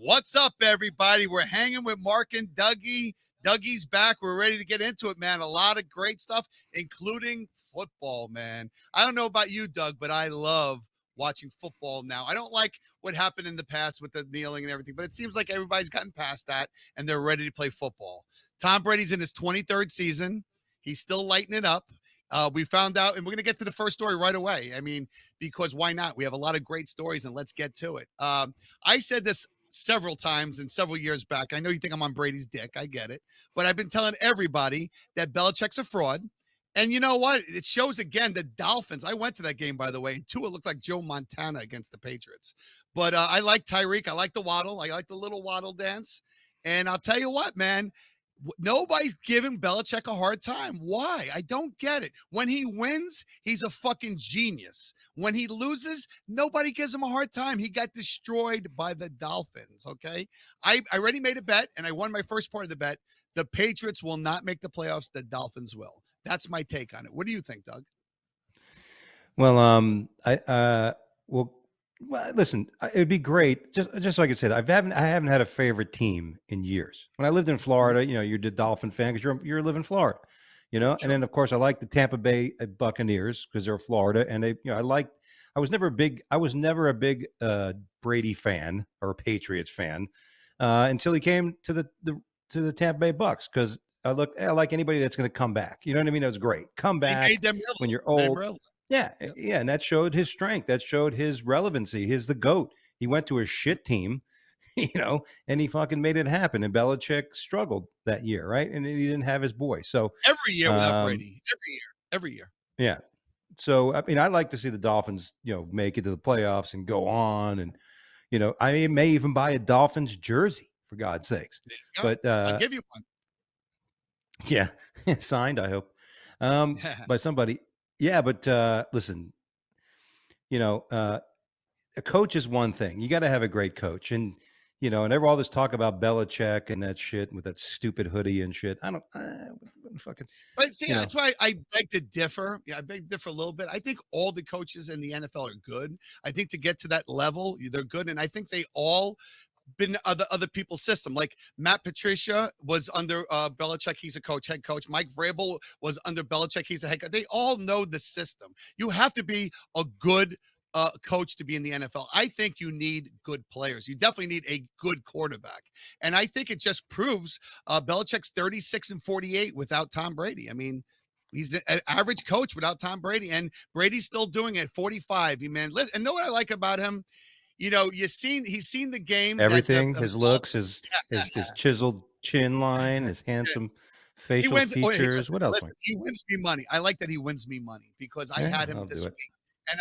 What's up, everybody? We're hanging with Mark and Dougie. Dougie's back. We're ready to get into it, man. A lot of great stuff, including football, man. I don't know about you, Doug, but I love watching football now. I don't like what happened in the past with the kneeling and everything, but it seems like everybody's gotten past that and they're ready to play football. Tom Brady's in his 23rd season. He's still lighting it up. We found out, and we're going to get to the first story right away. I mean, because why not? We have a lot of great stories, and let's get to it. I said this several times and several years back. I know you think I'm on Brady's dick. I get it. But I've been telling everybody that Belichick's a fraud. And you know what? It shows again the Dolphins. I went to that game, by the way. Tua looked like Joe Montana against the Patriots. But I like Tyreek. I like the waddle. I like the little waddle dance. And I'll tell you what, man. Nobody's giving Belichick a hard time. Why? I don't get it. When he wins, he's a fucking genius. When he loses, nobody gives him a hard time. He got destroyed by the Dolphins, okay? I already made a bet, and I won my first part of the bet. The Patriots will not make the playoffs. The Dolphins will. That's my take on it. What do you think, Doug? Well, listen, it'd be great. Just so I can say that I haven't had a favorite team in years. When I lived in Florida, you're the Dolphin fan because you live in Florida, Sure. And then of course I like the Tampa Bay Buccaneers because they're Florida, and I was never a big Brady fan or a Patriots fan until he came to the Tampa Bay Bucks because I like anybody that's going to come back. You know what I mean? It was great. Come back when you're old. Yeah, Yep. yeah, and that showed his strength. That showed his relevancy. He's the GOAT. He went to a shit team, and he fucking made it happen. And Belichick struggled that year, right? And he didn't have his boy. So every year without Brady. Every year. Yeah. So I mean, I like to see the Dolphins, make it to the playoffs and go on, and I may even buy a Dolphins jersey for God's sakes. But I'll give you one. Yeah, signed. I hope by somebody. Yeah, but listen, a coach is one thing. You got to have a great coach, and and all this talk about Belichick and that shit with that stupid hoodie and shit. I don't fucking. But see, that's why I beg to differ. Yeah, I beg to differ a little bit. I think all the coaches in the NFL are good. I think to get to that level, they're good, and I think they all been other people's system. Like Matt Patricia was under Belichick. He's a coach, head coach. Mike Vrabel was under Belichick. He's a head coach. They all know the system. You have to be a good coach to be in the NFL. I think you need good players. You definitely need a good quarterback. And I think it just proves Belichick's 36-48 without Tom Brady. I mean, he's an average coach without Tom Brady, and Brady's still doing it 45. Man, and know what I like about him? He's seen the game. Everything, his looks, his chiseled chin line, his handsome facial features. What else? Listen, he wins me money. I like that he wins me money because I had him this week. And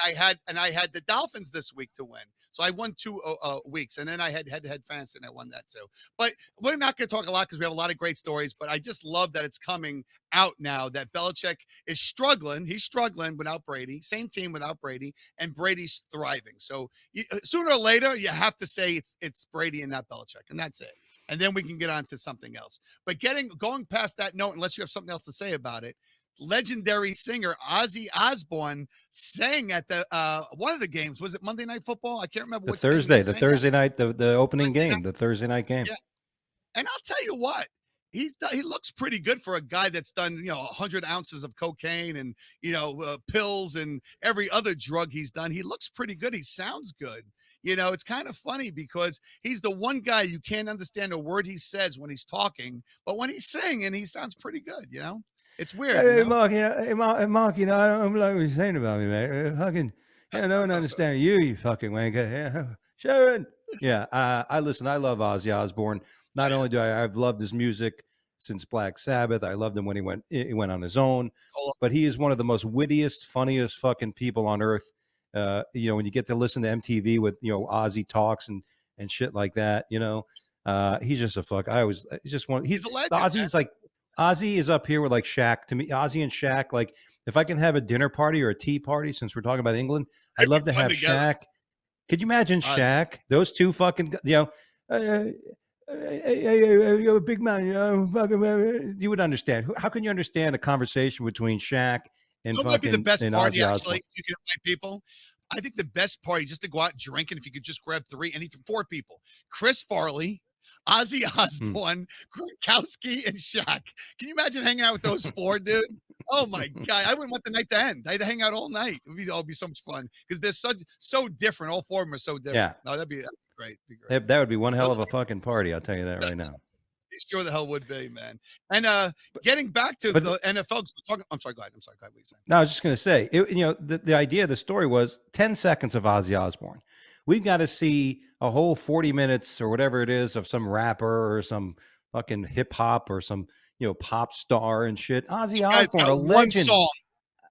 I had the Dolphins this week to win. So I won 2 weeks, and then I had head-to-head fantasy, and I won that too. But we're not going to talk a lot because we have a lot of great stories. But I just love that it's coming out now that Belichick is struggling. He's struggling without Brady. Same team without Brady, and Brady's thriving. So sooner or later, you have to say it's Brady and not Belichick, and that's it. And then we can get on to something else. But going past that note, unless you have something else to say about it, legendary singer Ozzy Osbourne sang at the one of the games. Was it Monday Night Football? I can't remember. The Thursday night, the opening game, the Thursday night game. Yeah. And I'll tell you what, he looks pretty good for a guy that's done 100 ounces of cocaine and pills and every other drug he's done. He looks pretty good. He sounds good. It's kind of funny because he's the one guy you can't understand a word he says when he's talking, but when he's singing, he sounds pretty good. It's weird. Hey, Mark, Mark, I don't like what you're saying about me, man. I don't understand you fucking wanker. Yeah, Sharon. Yeah, I listen. I love Ozzy Osbourne. Not only do I've loved his music since Black Sabbath. I loved him when he went on his own. But he is one of the most wittiest, funniest fucking people on earth. When you get to listen to MTV with Ozzy talks and shit like that, he's just a fuck. He's a legend. Ozzy's man. Like. Ozzy is up here with like Shaq. To me, Ozzy and Shaq, like if I can have a dinner party or a tea party, since we're talking about England, I'd love to have Shaq. Could you imagine Ozzy. Shaq? Those two fucking, you're a big man, fucking, you would understand. How can you understand a conversation between Shaq and might be the best party, Ozzy actually, if you can invite people. I think the best party just to go out drinking if you could just grab four people: Chris Farley, Ozzy Mm. Osbourne, Gronkowski, and Shaq. Can you imagine hanging out with those four, dude? Oh my god, I wouldn't want the night to end. I'd hang out all night. It'd be so much fun because they're so different. All four of them are so different. Yeah, No, that'd be great. Be great. that would be one hell Those of a fucking party. I'll tell you that right now. sure the hell would be, man. And getting back to But the NFL, I'm sorry, go ahead. I'm sorry, go ahead. What are you saying? no, I was just going to say, the idea of the story was 10 seconds of Ozzy Osbourne. We've got to see a whole 40 minutes or whatever it is of some rapper or some fucking hip hop or some, pop star and shit. Ozzy Guy's Osbourne, a got one legend. song.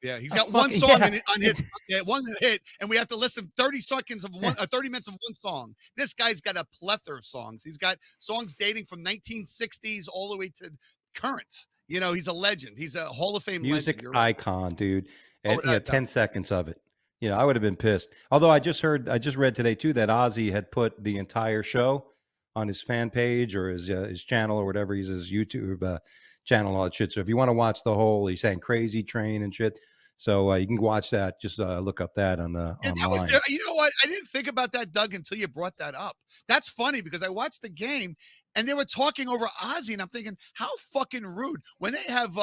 Yeah, he's A got one fucking, song yeah. on his one hit, and we have to listen 30 seconds of 30 minutes of one song. This guy's got a plethora of songs. He's got songs dating from 1960s all the way to current. He's a legend. He's a Hall of Fame legend. Music You're right. icon, dude. Oh, And, without a 10 doubt. seconds of it. I would have been pissed. Although I just read today too that Ozzy had put the entire show on his fan page or his channel or whatever. He's his YouTube channel and all that shit. So if you want to watch the whole, he's saying Crazy Train and shit. So you can watch that. Just look up that on Yeah, that was online. there. You know what? I didn't think about that, Doug, until you brought that up. That's funny because I watched the game and they were talking over Ozzy, and I'm thinking, how fucking rude when they have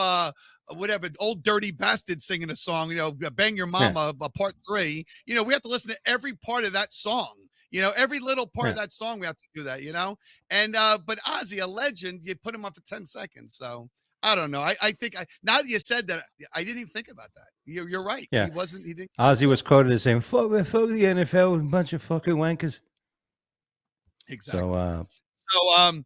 whatever old dirty bastard singing a song, Bang Your Yeah. Mama, part 3. We have to listen to every part of that song. Every little part of Yeah. that song, we have to do that. And but Ozzy, a legend, you put him on for 10 seconds. So I don't know. I think now that you said that, I didn't even think about that. You're right. Yeah. He wasn't. He didn't. Ozzy was quoted as saying, fuck the NFL, a bunch of fucking wankers. Exactly. So,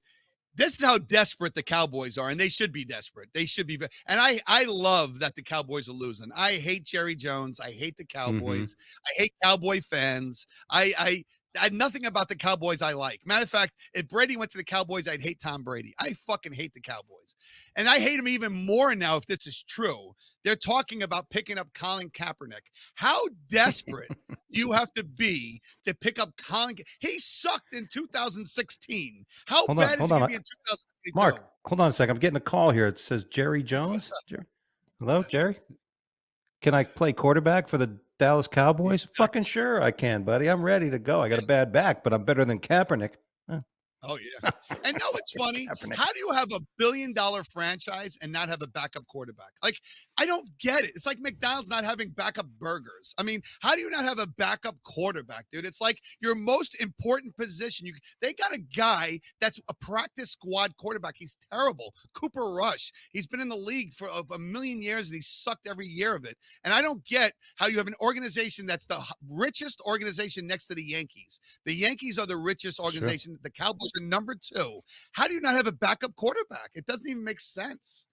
this is how desperate the Cowboys are, and they should be desperate. They should be, and I love that the Cowboys are losing. I hate Jerry Jones. I hate the Cowboys. I hate Cowboy fans. I nothing about the Cowboys I like. Matter of fact, if Brady went to the Cowboys, I'd hate Tom Brady. I fucking hate the Cowboys, and I hate him even more now. If this is true, they're talking about picking up Colin Kaepernick. How desperate do you have to be to pick up Colin? He sucked in 2016. How hold bad on, is he going to be in 2022? Mark, hold on a second. I'm getting a call here. It says Jerry Jones. Hello, Jerry. Can I play quarterback for the Dallas Cowboys? Exactly. Fucking sure I can, buddy. I'm ready to go. I got a bad back, but I'm better than Kaepernick. Huh. Oh, yeah. And no, it's funny. Kaepernick. How do you have a billion-dollar franchise and not have a backup quarterback? Like, I don't get it. It's like McDonald's not having backup burgers. I mean, how do you not have a backup quarterback, dude? It's like your most important position. They got a guy that's a practice squad quarterback. He's terrible. Cooper Rush. He's been in the league for a million years, and he's sucked every year of it. And I don't get how you have an organization that's the richest organization next to the Yankees. The Yankees are the richest organization. Sure. The Cowboys are number 2. How do you not have a backup quarterback? It doesn't even make sense,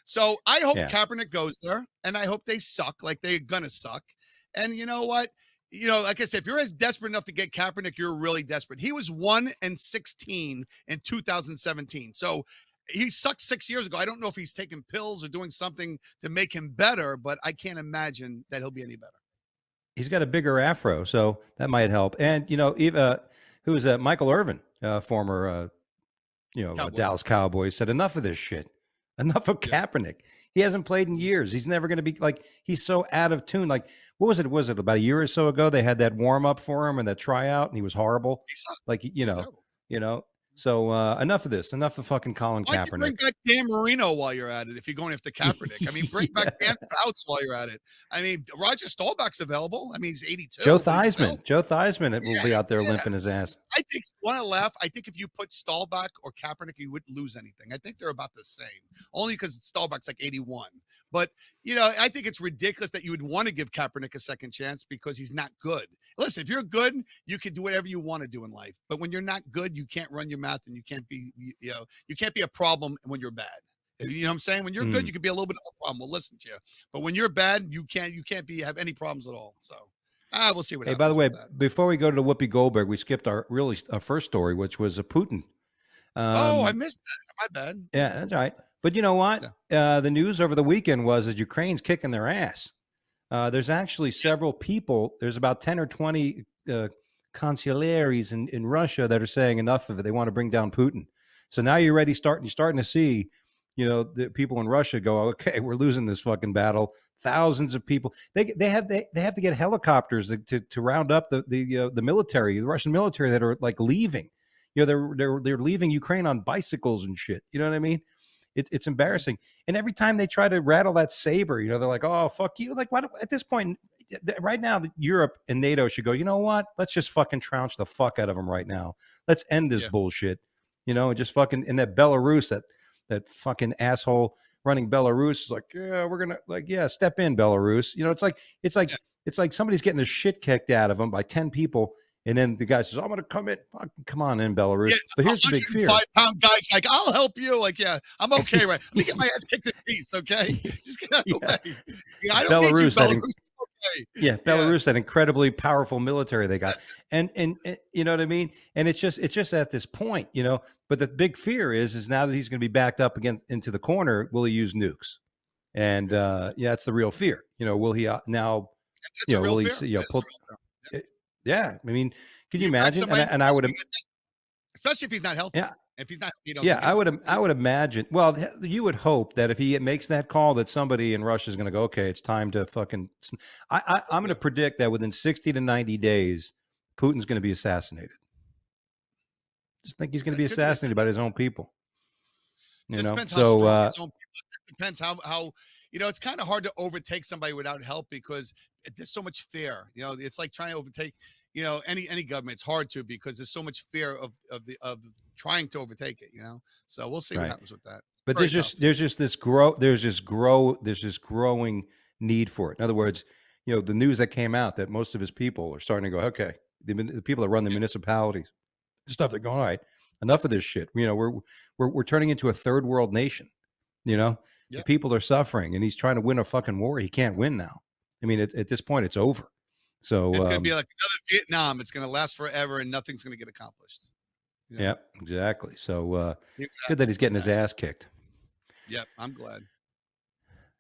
So I hope Kaepernick goes there, and I hope they suck like they're gonna suck. And you know what? Like I said, if you're as desperate enough to get Kaepernick, you're really desperate. He was 1-16 in 2017. So he sucked 6 years ago. I don't know if he's taking pills or doing something to make him better, but I can't imagine that he'll be any better. He's got a bigger afro, so that might help. And who is that? Michael Irvin, former Dallas Cowboys, said enough of this shit. Enough of Kaepernick. He hasn't played in years. He's never going to be he's so out of tune. Like, what was it? Was it about a year or so ago? They had that warm up for him and that tryout, and he was horrible. He sucked. Like, So enough of this. Enough of fucking Colin Kaepernick. Why don't you bring back Dan Marino while you're at it if you're going after Kaepernick? I mean, bring back Dan Fouts while you're at it. I mean, Roger Staubach's available. I mean, he's 82. Joe Theismann will be out there limping his ass. I think, want to laugh, I think if you put Staubach or Kaepernick, you wouldn't lose anything. I think they're about the same, only because Staubach's like 81. But, I think it's ridiculous that you would want to give Kaepernick a second chance because he's not good. Listen, if you're good, you can do whatever you want to do in life. But when you're not good, you can't run your mouth and you can't be, you can't be a problem when you're bad. You know what I'm saying? When you're good, you can be a little bit of a problem. We'll listen to you. But when you're bad, you can't have any problems at all. So we'll see what happens. Hey, by the way, before we go to Whoopi Goldberg, we skipped our first story, which was Putin. I missed that. My bad. Yeah, that's right. But you know what? Yeah. The news over the weekend was that Ukraine's kicking their ass. There's actually several people. There's about 10 or 20 consiglières in Russia that are saying enough of it. They want to bring down Putin. So now you're starting to see, the people in Russia go, okay, we're losing this fucking battle. thousands of people. They have to get helicopters to round up the military, the Russian military that are like leaving. They're leaving Ukraine on bicycles and shit. You know what I mean? It's embarrassing. And every time they try to rattle that saber, they're like, "Oh, fuck you!" Like, at this point, right now, Europe and NATO should go. You know what? Let's just fucking trounce the fuck out of them right now. Let's end this Yeah. bullshit. And just fucking in that Belarus, that fucking asshole running Belarus is like, yeah, we're gonna step in Belarus. Yeah. It's like somebody's getting the shit kicked out of them by 10 people, and then the guy says, I'm gonna come in. Come on in, Belarus. Yeah, But here's the big fear. 105-pound guy's like, "I'll help you." Like, "Yeah, I'm okay, right? Let me get my ass kicked in peace, okay? Just get out of the Yeah. way. Yeah, I don't need you, Belarus, that Belarus. Okay." Yeah, Yeah, Belarus, that incredibly powerful military they got, and you know what I mean. And it's just at this point. But the big fear is now that he's going to be backed up against into the corner, will he use nukes? And yeah, that's the real fear. Will he now? that's a real Will he? fear. That is a Put? real fear. Yeah. Yeah, I mean, can you You back imagine? somebody into And I would, especially if he's not healthy. yeah, If he's not, yeah, get healthy. I would imagine. Well, you would hope that if he makes that call, that somebody in Russia is going to go, okay, it's time to fucking. I'm going Yeah. to predict that within 60 to 90 days, Putin's going to be assassinated. Just think he's going to be It could be assassinated by his own people. just depends how So strong his own people. It depends how it's kind of hard to overtake somebody without help because there's so much fear. It's like trying to overtake any government. It's hard to because there's so much fear of trying to overtake it. So we'll see what right. happens with that. But Very tough. there's this growing need for it. In other words, the news that came out that most of his people are starting to go, okay, the people that run the municipalities, the stuff, they're going, all right, enough of this shit. We're turning into a third world nation. The Yeah, people are suffering, and he's trying to win a fucking war. He can't win now. I mean, at this point, it's over. So it's going to be like another Vietnam. It's going to last forever, and nothing's going to get accomplished. yeah, exactly. So See what good that he's happens with getting his ass kicked. Yep, I'm glad.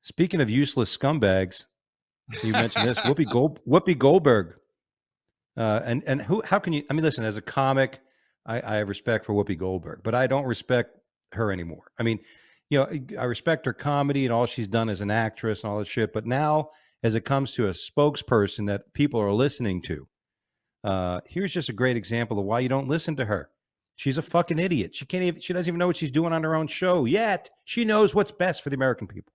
Speaking of useless scumbags, you mentioned this Whoopi Goldberg, and how can you? I mean, listen, as a comic, I have respect for Whoopi Goldberg, but I don't respect her anymore. I mean, I respect her comedy and all she's done as an actress and all that shit, but now as it comes to a spokesperson that people are listening to, here's just a great example of why you don't listen to her. She's a fucking idiot. She doesn't even know what she's doing on her own show yet. She knows what's best for the American people.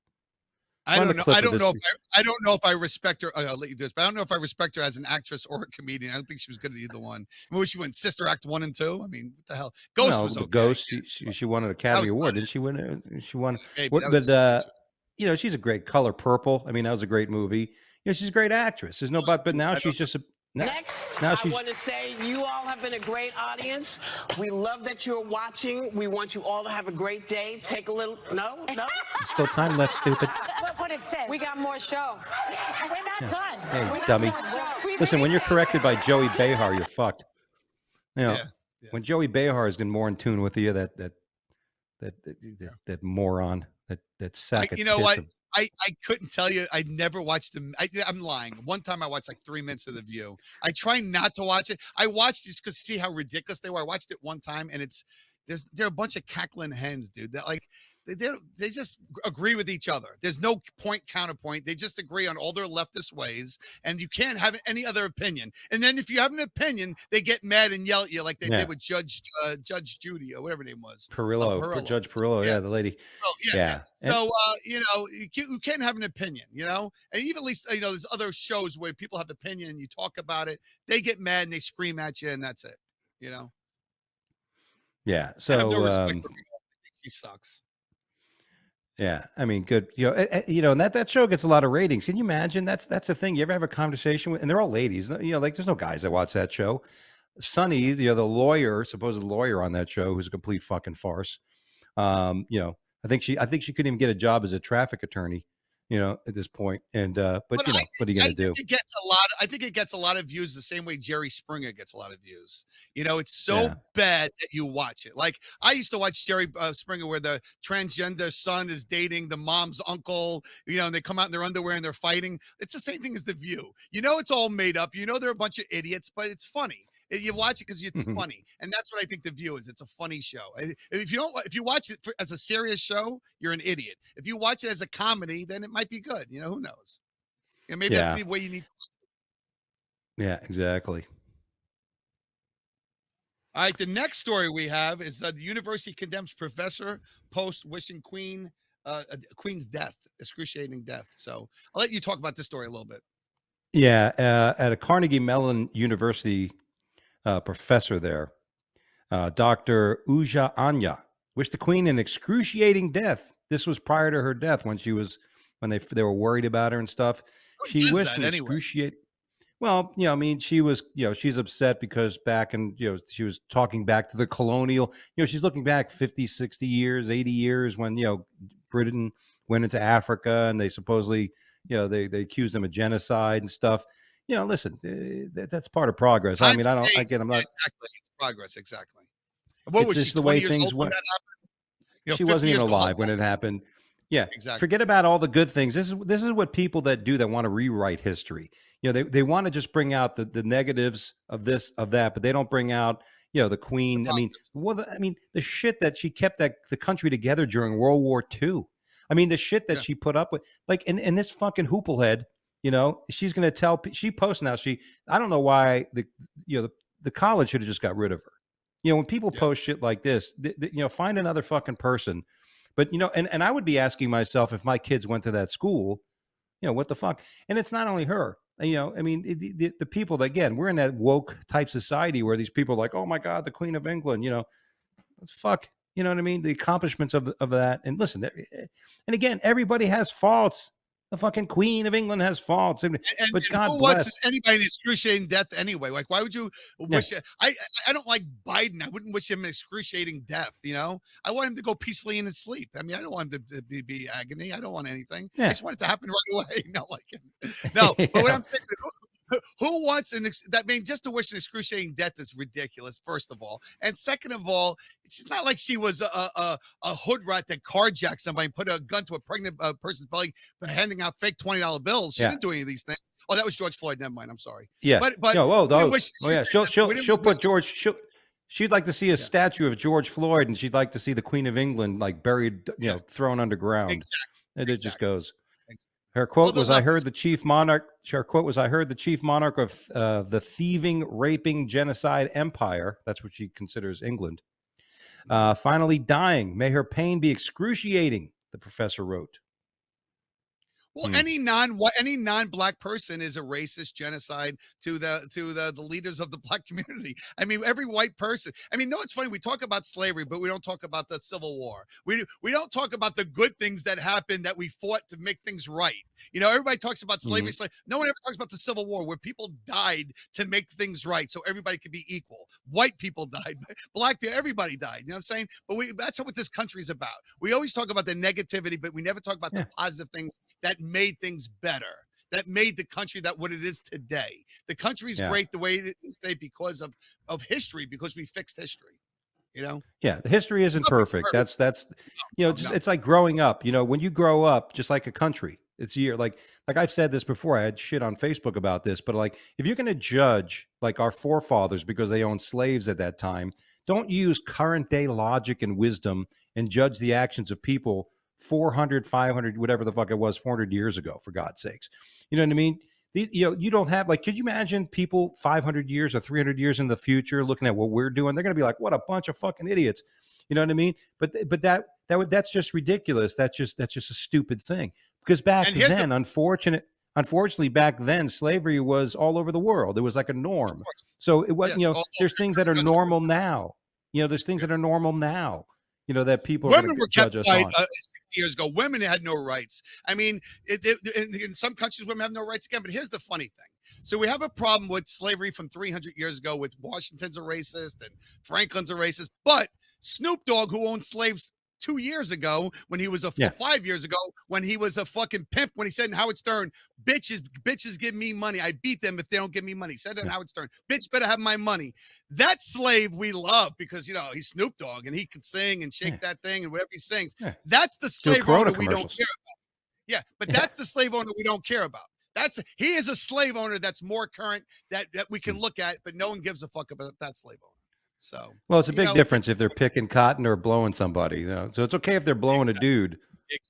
I Run the don't know. clip I of don't know this. if I don't know if I respect her. I'll let you do this, but I don't know if I respect her as an actress or a comedian. I don't think she was good at either one. I mean, she went Sister Act 1 and 2. I mean, what the hell? Ghost No, was the okay. Ghost. Yes, She won an that Academy was Award, funny. didn't she win? She won. Maybe What? that was But it. I think she was- she's a great Color Purple. I mean, that was a great movie. She's a great actress. There's no but. But now I she's don't know. just a. Next, Now I she's. want to say you all have been a great audience. We love that you're watching. We want you all to have a great day. Take a little. No? There's still time left, stupid. Look what it says. We got more show. We're not done. Hey, We're not dummy. done. We Listen, when really you're corrected by Joey Behar, you're fucked. Yeah. When Joey Behar is more in tune with you, that moron, that sack of You know tits what? of- I couldn't tell you. I never watched them. I'm lying. One time I watched like 3 minutes of The View. I try not to watch it. I watched just because see how ridiculous they were. I watched it one time, and they're a bunch of cackling hens, dude. That like they just agree with each other. There's no point counterpoint. They just agree on all their leftist ways, and you can't have any other opinion. And then if you have an opinion, they get mad and yell at you like they Yeah. did with Judge Judy or whatever her name was. Perillo, Judge Perillo, Yeah. yeah, the lady. Oh, yeah. And- So, you can't have an opinion, and even at least, there's other shows where people have opinion and you talk about it. They get mad and they scream at you and that's it, yeah. I have no So, respect for her. She sucks. yeah, I mean, good. And that show gets a lot of ratings. Can you imagine? That's the thing. You ever have a conversation with, and they're all ladies. Like there's no guys that watch that show. Sonny, the lawyer, supposed lawyer on that show, who's a complete fucking farce. I think she couldn't even get a job as a traffic attorney. At this point. And but what are you gonna do? I think it gets a lot of views the same way Jerry Springer gets a lot of views. It's so Yeah. bad that you watch it. Like I used to watch Jerry Springer where the transgender son is dating the mom's uncle, and they come out in their underwear and they're fighting. It's the same thing as The View. It's all made up. They're a bunch of idiots, but it's funny. You watch it because it's funny, and that's what I think The View is. It's a funny show. If you watch it as a serious show, you're an idiot. If you watch it as a comedy, then it might be good. Who knows? And maybe that's Yeah. the way you need to. Yeah, exactly. All right, the next story we have is the university condemns professor post wishing Queen's death, excruciating death. So I'll let you talk about this story a little bit. Yeah, at a Carnegie Mellon University professor there, Dr. Uja Anya, wished the Queen an excruciating death. This was prior to her death when they were worried about her and stuff. Who She does wished that an anyway? excruciating. Well, I mean, she's upset because back in, she was talking back to the colonial, she's looking back 50, 60 years, 80 years when, Britain went into Africa and they supposedly, they accused them of genocide and stuff. Listen, that's part of progress. I Times mean, I don't, change. again, I'm not, Exactly. It's progress. Exactly. What it's was she, just the 20 way years things old when went. that happened? She 50 wasn't years even ago. alive when it happened. Yeah. Exactly. Forget about all the good things. This is what people that want to rewrite history. They want to just bring out the negatives of this, of that, but they don't bring out, the The Queen. I mean, positives. the shit that she kept the country together during World War II. I mean, the shit that Yeah. she put up with, like, and this fucking hooplehead, she's going to she posts now. I don't know why the college should have just got rid of her. When people Yeah. post shit like this, find another fucking person. But and I would be asking myself if my kids went to that school, what the fuck? And it's not only her. I mean, the people that, again, we're in that woke type society where these people are like, oh my God, the Queen of England, fuck, you know what I mean? The accomplishments of that. And listen, and again, everybody has faults. The fucking Queen of England has faults, but And God who wants bless. anybody in excruciating death anyway? Like, why would you Yeah. wish it? I don't like Biden. I wouldn't wish him an excruciating death. I want him to go peacefully in his sleep. I mean, I don't want him to be agony. I don't want anything. I Yeah. just want it to happen right away. No, no. But what Yeah. I'm saying, who wants that? Mean, just to wish an excruciating death is ridiculous. First of all, and second of all, it's not like she was a hood rat that carjacked somebody, put a gun to a pregnant person's belly, handing out fake $20 bills. She Yeah. didn't do any of these things. Oh, that was George Floyd. Never mind. I'm sorry. Yeah. But Oh, we didn't those. wish, Oh, yeah. She'll wish- put George. She'd like to see a statue of George Floyd, and she'd like to see the Queen of England like buried, thrown underground. Exactly. And it just Exactly. goes. Exactly. Her quote the was, left "I heard is- the chief monarch." Her quote was, "I heard the chief monarch of the thieving, raping, genocide empire." That's what she considers England. Finally dying. May her pain be excruciating. The professor wrote. Well, any non-black person is a racist genocide to the leaders of the black community. I mean, every white person. I mean, no, it's funny. We talk about slavery, but we don't talk about the Civil War. We don't talk about the good things that happened that we fought to make things right. Everybody talks about slavery. No one ever talks about the Civil War, where people died to make things right, so everybody could be equal. White people died, black people, everybody died. You know what I'm saying? But that's what this country's about. We always talk about the negativity, but we never talk about the positive things that made things better, that made the country what it is today. The country's great the way it is today because of history, because we fixed history. Yeah, the history isn't perfect. That's No. It's like growing up. When you grow up, just like a country, it's like I've said this before. I had shit on Facebook about this, but like, if you're going to judge like our forefathers because they owned slaves at that time, don't use current day logic and wisdom and judge the actions of people 400, 500, whatever the fuck it was, 400 years ago, for God's sakes. You know what I mean? You don't have, like, could you imagine people 500 years or 300 years in the future looking at what we're doing? They're going to be like, what a bunch of fucking idiots. You know what I mean? But that's just ridiculous. That's just a stupid thing. Because back then, unfortunately, back then, slavery was all over the world. It was like a norm. So it was, there's things that are normal now. There's things that are normal now. That people are women were kept judge us white on. 60 years ago. Women had no rights. I mean, in some countries, women have no rights again. But here's the funny thing. So we have a problem with slavery from 300 years ago, with Washington's a racist and Franklin's a racist. But Snoop Dogg, who owned slaves 2 years ago, when he was 5 years ago, when he was a fucking pimp, when he said in Howard Stern, bitches give me money. I beat them if they don't give me money. He said it in Howard Stern, bitch better have my money. That slave we love because, he's Snoop Dogg and he can sing and shake that thing and whatever he sings. That's the slave owner we don't care about. Yeah, but that's the slave owner we don't care about. He is a slave owner that's more current that we can look at, but no one gives a fuck about that slave owner. So, well, it's a big difference if they're picking cotton or blowing somebody. So it's okay if they're blowing a dude,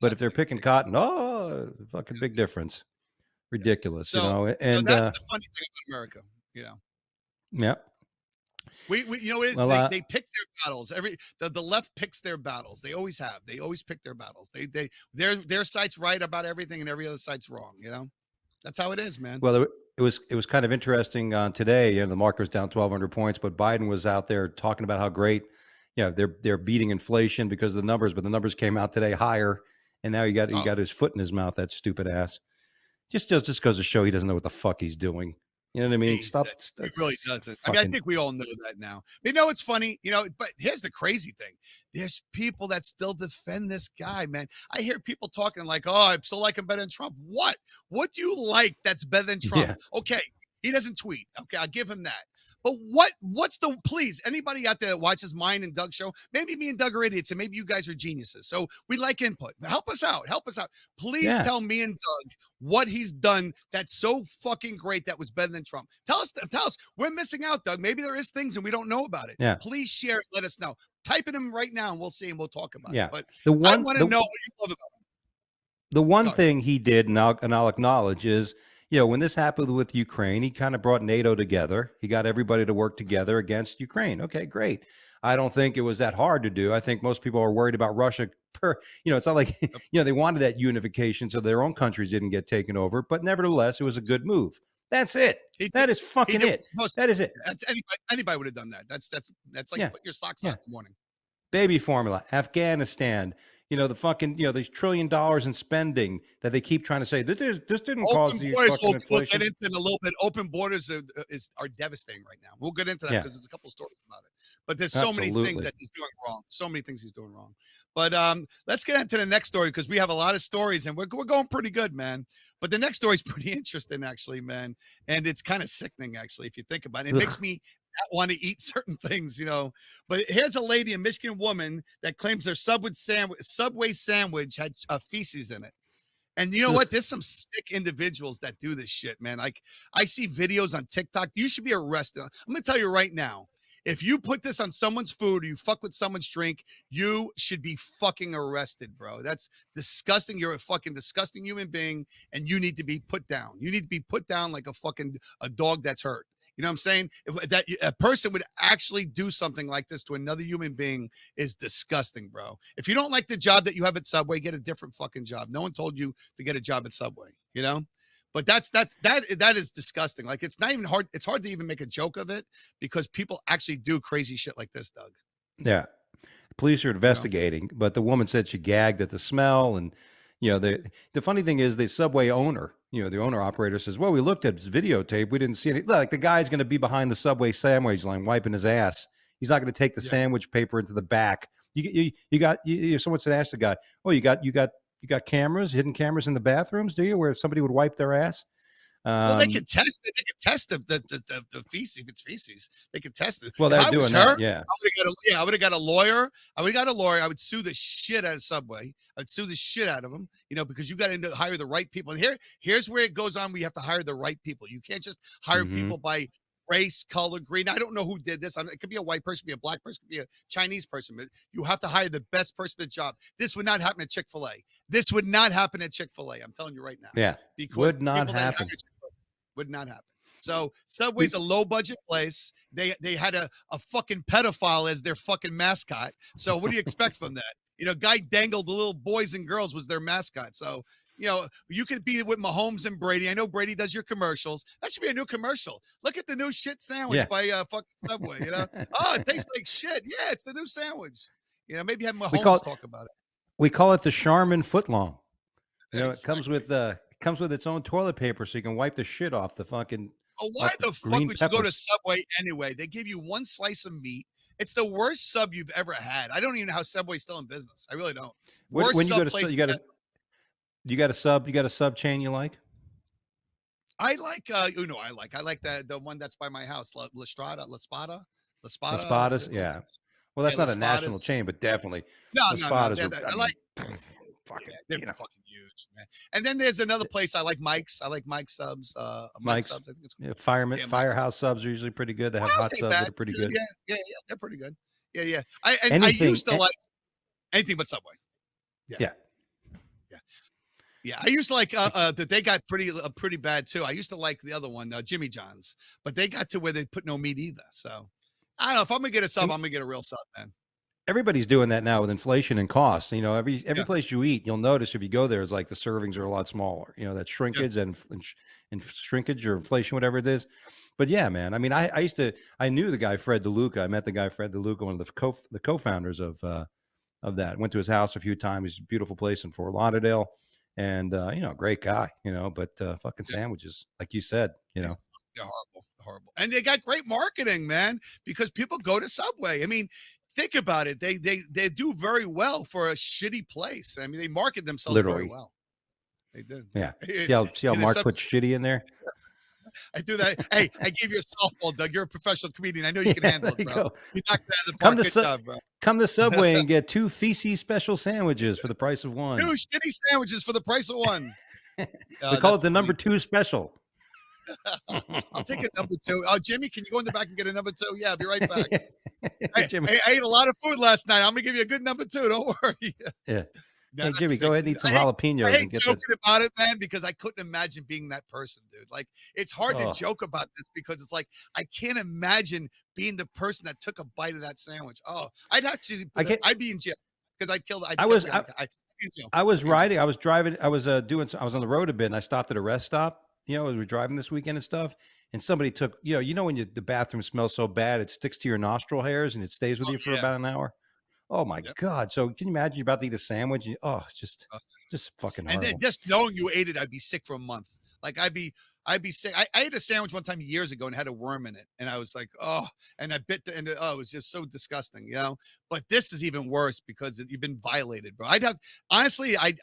but if they're picking cotton, fucking big difference. Ridiculous, you So know. so And that's the funny thing about America, you know. yeah. We you know, it is Well, they pick their battles. The left picks their battles. They always have. They always pick their battles. Their side's right about everything and every other side's wrong, you know? That's how it is, man. well, it was kind of interesting today. You know, the market was down 1,200 points, but Biden was out there talking about how great, you know, they're beating inflation because of the numbers, but the numbers came out today higher, and now he Oh, got his foot in his mouth. That stupid ass. Just goes to show he doesn't know what the fuck he's doing. You know what I mean? he really doesn't. I mean, I Fucking think we all know that now. You know, it's funny, you know, but here's the crazy thing. There's people that still defend this guy, man. I hear people talking like, oh, I still like him better than Trump. What? What do you like that's better than Trump? yeah, Okay, he doesn't tweet. Okay, I'll give him that. But what's the please, anybody out there that watches mine and Doug show, maybe me and Doug are idiots and maybe you guys are geniuses. So we like input. Help us out. Help us out. Please yeah, tell me and Doug what he's done that's so fucking great that was better than Trump. Tell us. We're missing out, Doug. Maybe there is things and we don't know about it. yeah, Please share it. Let us know. Type it in right now and we'll see and we'll talk about it. yeah. But The I one want to the know what you love about the one it. Doug. thing he did, and I'll acknowledge, is, you know, when this happened with Ukraine, he kind of brought NATO together. He got everybody to work together against Ukraine. Okay, great. I don't think it was that hard to do. I think most people are worried about Russia. You know, it's not like you know, they wanted that unification so their own countries didn't get taken over. But nevertheless, it was a good move. That's it. He did. That is He fucking did what it. he's supposed to That do. is it. That's anybody would have done that. That's like Yeah, putting your socks on yeah. in the morning. Baby formula, Afghanistan. You know, the fucking, you know, these $1 trillion in spending that they keep trying to say this didn't cause Open the borders, fucking we'll get inflation. into in a little bit. Open borders are devastating right now. We'll get into that Yeah, because there's a couple stories about it. But there's so many things absolutely. that he's doing wrong. So many things he's doing wrong. But let's get into the next story because we have a lot of stories and we're going pretty good, man. But the next story is pretty interesting, actually, man. And it's kind of sickening, actually, if you think about it. It makes Ugh. me want to eat certain things, you know. But here's a lady, a Michigan woman, that claims their Subway sandwich had feces in it. And you know Ugh. what? There's some sick individuals that do this shit, man. Like I see videos on TikTok. You should be arrested. I'm gonna tell you right now. If you put this on someone's food or you fuck with someone's drink, you should be fucking arrested, bro. That's disgusting. You're a fucking disgusting human being, and you need to be put down. You need to be put down like a dog that's hurt. You know what I'm saying? That a person would actually do something like this to another human being is disgusting, bro. If you don't like the job that you have at Subway, get a different fucking job. No one told you to get a job at Subway, you know? But that is disgusting. Like it's not even hard. It's hard to even make a joke of it because people actually do crazy shit like this, Doug. Yeah. Police are You know? investigating, but the woman said she gagged at the smell. And, you know, the funny thing is the Subway owner, you know, the owner operator says, well, we looked at his videotape. We didn't see any. Like the guy's going to be behind the Subway sandwich line wiping his ass. He's not going to take the Yeah. sandwich paper into the back. Someone said, ask the guy, oh, you got cameras, hidden cameras in the bathrooms, do you, where somebody would wipe their ass? Well, they could test it. They could test the feces. If it's feces, they could test it. Well, If they're I was doing her, that. Yeah. I would have got a lawyer. I would have got a lawyer. I would sue the shit out of Subway. I'd sue the shit out of them, you know, because you got to hire the right people. And here's where it goes on. We have to hire the right people. You can't just hire Hmm. people by race, color, green. I don't know who did this. It could be a white person, be a black person, could be a Chinese person, but you have to hire the best person for the job. This would not happen at Chick-fil-A. This would not happen at Chick-fil-A. I'm telling you right now. Yeah. Because Would not people that hire happen. would not happen. So We, Subway's a low budget place. They had a fucking pedophile as their fucking mascot. So what do you expect from that? You know, guy dangled the little boys and girls was their mascot. So, you know, you could be with Mahomes and Brady. I know Brady does your commercials. That should be a new commercial. Look at the new shit sandwich yeah. by fucking Subway, you know? Oh, it tastes like shit. Yeah, it's the new sandwich. You know, maybe have We call Mahomes it talk about it. we call it the Charmin footlong. You know, Exactly. it comes with its own toilet paper, so you can wipe the shit off the fucking Oh, why off the the fuck green would you go to peppers. Subway anyway? They give you one slice of meat. It's the worst sub you've ever had. I don't even know how Subway's still in business. I really don't. Worst When you go sub to place. you got a sub chain you like? I like I like the one that's by my house, La Strada, La Spada. La Las Spada, is Patas, it? yeah. Well, Yeah, that's La not a national Spada's. chain, but definitely No, Las no, no. Patas are. I I like mean, fucking, they're you know, fucking huge, man. And then there's another place I like Mike's. I like Mike's subs. Mike's Mike's subs, I think it's yeah, called. fireman Yeah, Mike's. firehouse subs are usually pretty good. They have Well, hot ain't subs bad. that are pretty They're good. good. Yeah, they're pretty good. Yeah, yeah. I Anything, used to like anything but Subway. Yeah, yeah. yeah. Yeah, I used to like that they got pretty bad too. I used to like the other one, Jimmy John's, but they got to where they put no meat either. So I don't know if I'm gonna get a sub, I'm gonna get a real sub, man. Everybody's doing that now with inflation and costs. You know, every Yeah, place you eat, you'll notice if you go there, it's like the servings are a lot smaller. You know, that yeah. shrinkage and shrinkage or inflation, whatever it is. But yeah, man. I mean, I knew the guy Fred DeLuca. I met the guy Fred DeLuca, one of the co-founders of that. Went to his house a few times. It's a beautiful place in Fort Lauderdale, and you know, great guy. You know, but fucking sandwiches, like you said, you know, They're horrible, horrible, and they got great marketing, man, because people go to Subway. I mean, think about it. They do very well for a shitty place. I mean, they market themselves very literally. well. They do. Yeah. See how In a Mark sub- put shitty in there. I do that. Hey, I gave you a softball, Doug. You're a professional comedian. I know you can Yeah, handle there it, you bro. go. You knocked it out of the Come park. to Good Su- job, bro. come to Subway and get 2 feces special sandwiches for the price of one. 2 shitty sandwiches for the price of one. We call it the number 2 special. I'll take a number 2. Oh, Jimmy, can you go in the back and get a number 2? Yeah, I'll be right back. Jimmy. I ate a lot of food last night. I'm gonna give you a good number 2. Don't worry. Yeah. No, Hey, that's Jimmy, sick, go ahead and dude. eat some I jalapenos hate and get joking the. about it, man, because I couldn't imagine being that person, dude. Like, it's hard to Oh, joke about this because it's like I can't imagine being the person that took a bite of that sandwich. Oh, I can't. I'd be in jail because I'd kill. I'd I kill was. me on the. I'd be in jail. I was I'd be in jail. riding. I was driving. I was doing. I was on the road a bit, and I stopped at a rest stop. You know, as we were driving this weekend and stuff, and somebody took. You know when the bathroom smells so bad, it sticks to your nostril hairs and it stays with Oh you for yeah. about an hour. Oh my Yep. god! So can you imagine you're about to eat a sandwich? And it's just fucking And then horrible. just knowing you ate it, I'd be sick for a month. Like I'd be sick. I ate a sandwich one time years ago and had a worm in it, and I was like, oh, and I bit the, and it was just so disgusting, you know. But this is even worse because you've been violated, bro. Honestly, I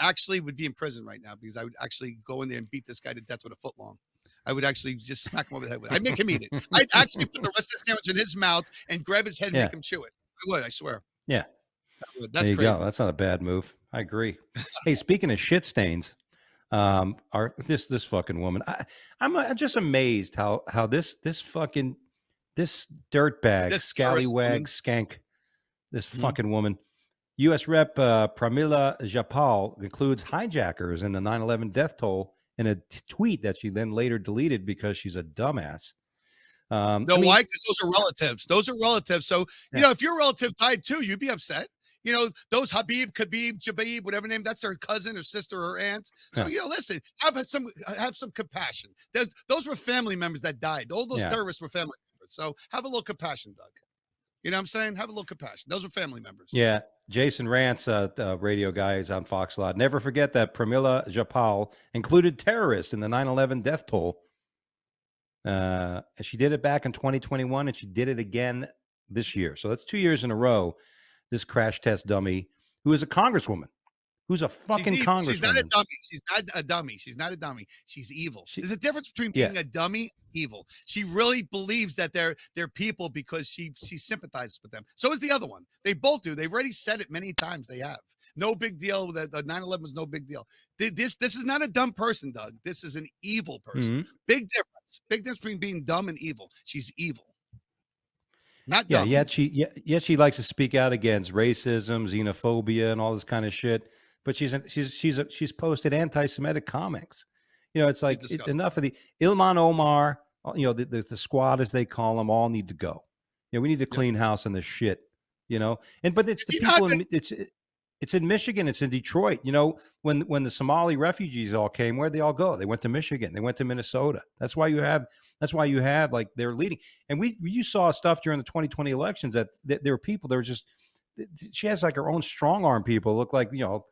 actually would be in prison right now because I would actually go in there and beat this guy to death with a foot long. I would actually just smack him over the head with it. I'd make him eat it. I'd actually put the rest of the sandwich in his mouth and grab his head and Yeah. make him chew it. I would, I swear. Yeah. That's there you crazy. go. That's not a bad move. I agree. Hey, speaking of shit stains, this fucking woman, I'm just amazed how this dirtbag, This terrorist woman. scallywag, skank, this Mhm. fucking woman. U.S. Rep Pramila Jayapal includes hijackers in the 9/11 death toll in a tweet that she then later deleted because she's a dumbass. No, I mean, why? Because those are relatives. Those are relatives. So, Yeah. you know, if your relative died too, you'd be upset. You know, those Habib, Khabib, Jabib, whatever name, that's their cousin or sister or aunt. So, Yeah. you know, listen, have some compassion. Those were family members that died. All those Yeah. terrorists were family members. So have a little compassion, Doug. You know what I'm saying? Have a little compassion. Those are family members. Yeah, Jason Rantz, radio guy, is on Fox a lot. Never forget that Pramila Jayapal included terrorists in the 9/11 death toll. She did it back in 2021, and she did it again this year. So that's 2 years in a row. This crash test dummy, who is a congresswoman, who's a fucking congresswoman. She's not a dummy. She's not a dummy. She's not a dummy. She's evil. There's a difference between being a dummy and evil. She really believes that they're people because she sympathizes with them. So is the other one. They both do. They've already said it many times. They have. No big deal. The 9/11 was no big deal. This is not a dumb person, Doug. This is an evil person. Mhm. Big difference. Big difference between being dumb and evil. She's evil. Not Yeah, dumb. yet she likes to speak out against racism, xenophobia, and all this kind of shit. But she's posted anti-Semitic comics. You know, it's like enough of the Ilman Omar. You know, the squad as they call them, all need to go. You know, we need to clean house on this shit. You know, but it's the people. It's in Michigan. It's in Detroit. You know, when the Somali refugees all came, where'd they all go? They went to Michigan. They went to Minnesota. That's why you have like they're leading. And you saw stuff during the 2020 elections that there were people that were just. She has like her own strong arm people look like, you know,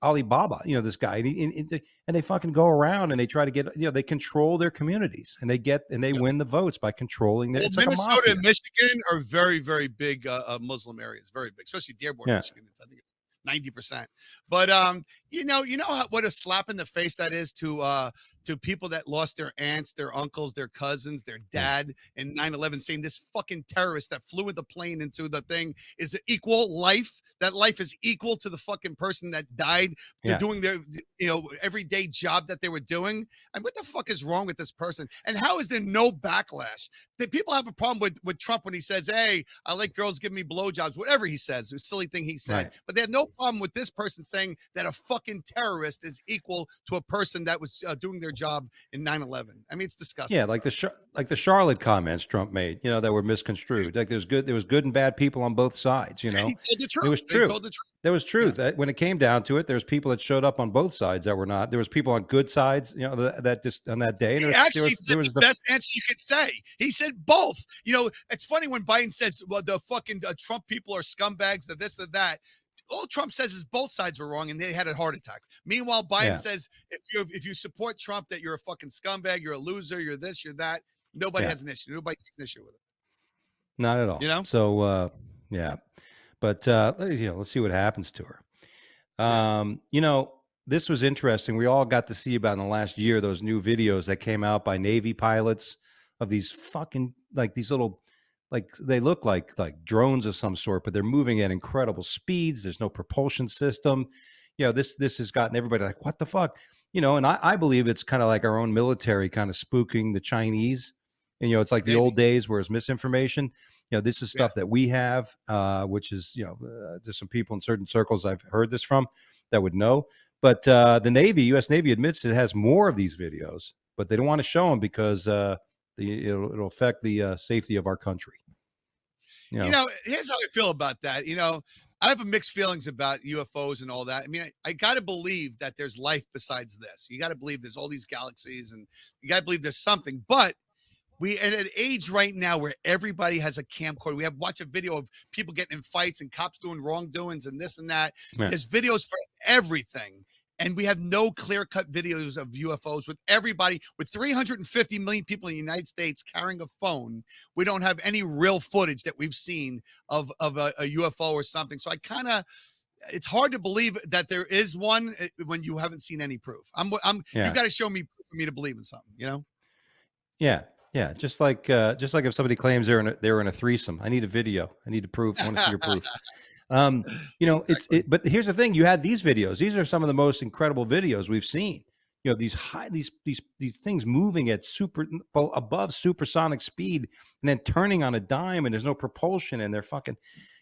Alibaba, you know, this guy, and they fucking go around and they try to get, you know, they control their communities and they win the votes by controlling their. Well, Minnesota and Michigan are very, very big Muslim areas, very big, especially Dearborn, Michigan. I think it's 90%. But you know what a slap in the face that is to people that lost their aunts, their uncles, their cousins, their dad in 9/11, saying this fucking terrorist that flew with the plane into the thing is equal life. That life is equal to the fucking person that died doing their everyday job that they were doing. And what the fuck is wrong with this person? And how is there no backlash? That people have a problem with Trump when he says, "Hey, I like girls giving me blowjobs," whatever he says, a silly thing he said. But they have no problem with this person saying that a fucking fucking terrorist is equal to a person that was doing their job in 9/11. I mean, it's disgusting. Yeah, like the Charlotte comments Trump made, that were misconstrued. Like there was good and bad people on both sides. And he told the It was truth. They true. told the truth. There was truth. Yeah. When it came down to it, there was people that showed up on both sides that were not. There was people on good sides, that just on that day. And He actually said the best answer you could say. He said both. It's funny when Biden says, well, the fucking Trump people are scumbags, the this, the that. All Trump says is both sides were wrong and they had a heart attack. Meanwhile, Biden says if you support Trump, that you're a fucking scumbag, you're a loser, you're this, you're that. Nobody has an issue. Nobody takes an issue with it. Not at all. So yeah. But let's see what happens to her. This was interesting. We all got to see about in the last year those new videos that came out by Navy pilots of these fucking these little they look like drones of some sort, but they're moving at incredible speeds. There's no propulsion system. This has gotten everybody like, what the fuck? And I believe it's kind of like our own military kind of spooking the Chinese. And it's like the old days where it's misinformation. This is stuff that we have, which is, there's some people in certain circles I've heard this from that would know. But the Navy, U.S. Navy admits it has more of these videos, but they don't want to show them because it'll affect the safety of our country. Here's how I feel about that. I have mixed feelings about UFOs and all that. I mean, I got to believe that there's life besides this. You got to believe there's all these galaxies and you got to believe there's something. But we at an age right now where everybody has a camcorder. We have watch a video of people getting in fights and cops doing wrongdoings and this and that. Yeah. There's videos for everything. And we have no clear-cut videos of UFOs with everybody, with 350 million people in the United States carrying a phone. We don't have any real footage that we've seen of a UFO or something. So it's hard to believe that there is one when you haven't seen any proof. You got to show me proof for me to believe in something, Yeah. Yeah, just like if somebody claims they're in a threesome, I need a video. I need to prove. I want to see your proof. Exactly. But here's the thing: you had these videos. These are some of the most incredible videos we've seen. These things moving at above supersonic speed, and then turning on a dime, and there's no propulsion, and they're fucking.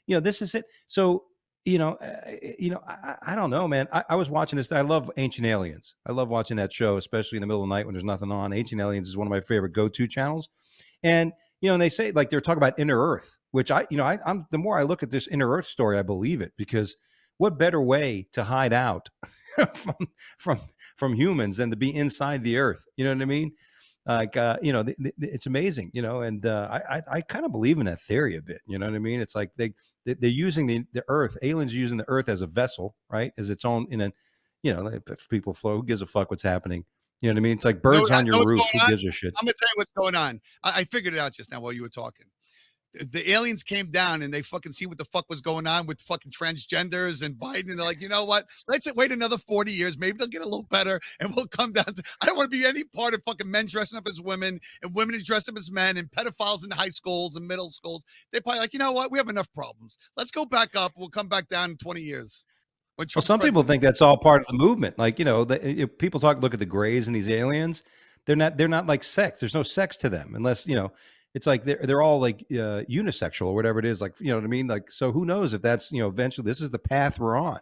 This is it. So I don't know, man. I was watching this. I love Ancient Aliens. I love watching that show, especially in the middle of the night when there's nothing on. Ancient Aliens is one of my favorite go-to channels. And, and they say they're talking about inner Earth, which I'm the more I look at this inner Earth story, I believe it, because what better way to hide out from humans than to be inside the Earth? You know what I mean? Like, it's amazing, and I kind of believe in that theory a bit. You know what I mean? It's like they're using the Earth. Aliens are using the Earth as a vessel, right? As its own if people float, who gives a fuck what's happening? You know what I mean? It's like birds on your roof. Who gives a shit? I'm gonna tell you what's going on. I figured it out just now while you were talking. The aliens came down and they fucking see what the fuck was going on with fucking transgenders and Biden. And they're like, you know what? Let's wait another 40 years. Maybe they'll get a little better and we'll come down. I don't want to be any part of fucking men dressing up as women and women dressing up as men and pedophiles in high schools and middle schools. They're probably like, you know what? We have enough problems. Let's go back up. We'll come back down in 20 years. Well, some people think that's all part of the movement. Like, people look at the Greys and these aliens. They're not like sex. There's no sex to them unless, it's like they're all like unisexual or whatever it is. Like, you know what I mean? Like, so who knows if that's, eventually this is the path we're on,